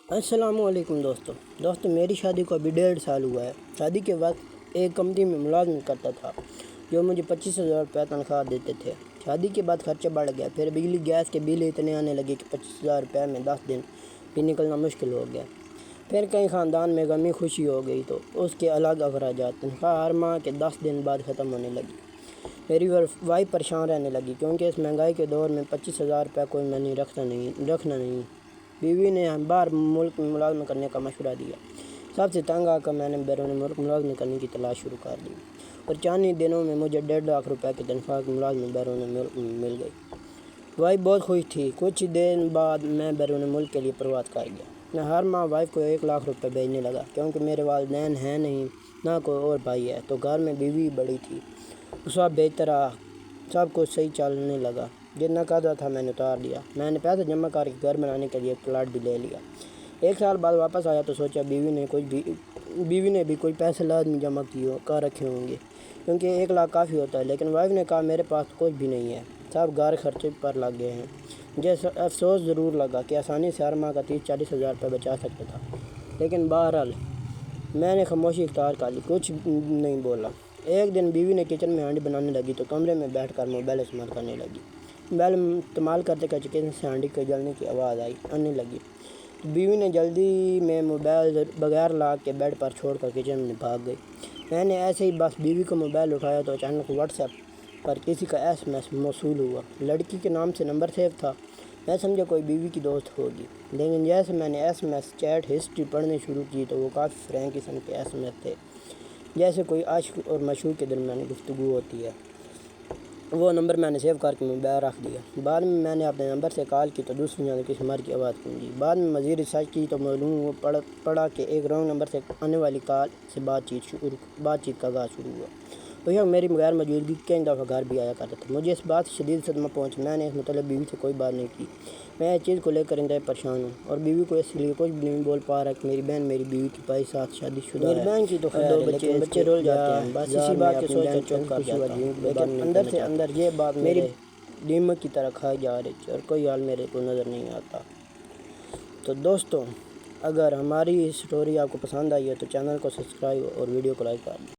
السلام علیکم دوستو میری شادی کو ابھی 1.5 سال ہوا ہے۔ شادی کے وقت ایک کمپنی میں ملازمت کرتا تھا جو مجھے 25,000 روپے تنخواہ دیتے تھے۔ شادی کے بعد خرچہ بڑھ گیا، پھر بجلی گیس کے بل اتنے آنے لگے کہ 25,000 روپے میں 10 دن بھی نکلنا مشکل ہو گیا۔ پھر کہیں خاندان میں غمی خوشی ہو گئی تو اس کے الگ اخراجات، تنخواہ ہر ماہ کے 10 دن بعد ختم ہونے لگی۔ میری وائف پریشان رہنے لگی کیونکہ اس مہنگائی کے دور میں 25,000 روپے کوئی منی رکھنا نہیں۔ بیوی نے باہر ملک میں ملازمت کرنے کا مشورہ دیا۔ سب سے تنگ آ کر میں نے بیرون ملک ملازمت کرنے کی تلاش شروع کر دی اور چند ہی دنوں میں مجھے 1.5 لاکھ روپے کی تنخواہ کی ملازمت بیرون ملک میں مل گئی۔ وائف بہت خوش تھی۔ کچھ دن بعد میں بیرون ملک کے لیے پرواز کر گیا۔ میں ہر ماہ وائف کو 1 لاکھ روپے بھیجنے لگا کیونکہ میرے والدین ہیں نہیں، نہ کوئی اور بھائی ہے، تو گھر میں بیوی بڑی تھی۔ اس وقت بہتر رہا، سب کچھ صحیح چلنے لگا۔ جتنا قرضہ تھا میں نے اتار دیا۔ میں نے پیسے جمع کر کے گھر بنانے کے لیے ایک پلاٹ بھی لے لیا۔ 1 سال بعد واپس آیا تو سوچا بیوی نے بھی کوئی پیسے لازمی جمع کر رکھے ہوں گے کیونکہ 1 لاکھ کافی ہوتا ہے، لیکن وائف نے کہا میرے پاس کچھ بھی نہیں ہے، سب گھر خرچے پر لگ گئے ہیں۔ مجھے افسوس ضرور لگا کہ آسانی سے ہر ماہ کا 30-40 ہزار روپے بچا سکتا تھا، لیکن بہرحال میں نے خاموشی اختیار کر لی، کچھ نہیں بولا۔ ایک دن بیوی نے کچن میں ہانڈی بنانے لگی تو کمرے میں بیٹھ کر موبائل استعمال کرنے لگی۔ موبائل استعمال کرتے کرتے کچن سے ہانڈی کے جلنے کی آواز آنے لگی تو بیوی نے جلدی میں موبائل بغیر لاک کے بیڈ پر چھوڑ کر کچن میں بھاگ گئی۔ میں نے ایسے ہی بس بیوی کو موبائل اٹھایا تو اچانک واٹس ایپ پر کسی کا SMS موصول ہوا۔ لڑکی کے نام سے نمبر سیو تھا۔ میں سمجھا کوئی بیوی کی دوست ہوگی، لیکن جیسے میں نے SMS چیٹ ہسٹری پڑھنے شروع کی تو وہ کافی فرینک قسم کے SMS تھے، جیسے کوئی عاشق اور معشوق کے درمیان گفتگو ہوتی ہے۔ وہ نمبر میں نے سیو کر کے موبائل رکھ دیا۔ بعد میں نے اپنے نمبر سے کال کی تو دوسری جانب کسی مرد کی آواز گونجی۔ بعد میں مزید ریسرچ کی تو معلوم پڑا کہ ایک رانگ نمبر سے آنے والی کال سے بات چیت کا آغاز شروع ہوا۔ وہ میری غیر موجودگی کئی دفعہ گھر بھی آیا کرتا تھا۔ مجھے اس بات سے شدید صدمہ پہنچا۔ میں نے اس متعلق بیوی سے کوئی بات نہیں کی۔ میں اس چیز کو لے کر انتہائی پریشان ہوں اور بیوی کو اس لیے کچھ بھی نہیں بول پا رہا کہ میری بہن میری بیوی کے بھائی ساتھ شادی شدہ ہے۔ میری بہن کی تو خیر ہے، لیکن بچے رول جاتے ہیں۔ بس اسی بات کی سوچ کر چپ کر جاتا ہوں، لیکن اندر سے اندر یہ بات میری دیمک کی طرح کھائی جا رہی تھی اور کوئی حال میرے کو نظر نہیں آتا۔ تو دوستو، اگر ہماری سٹوری آپ کو پسند آئی ہے تو چینل کو سبسکرائب اور ویڈیو کو لائک کر دیں۔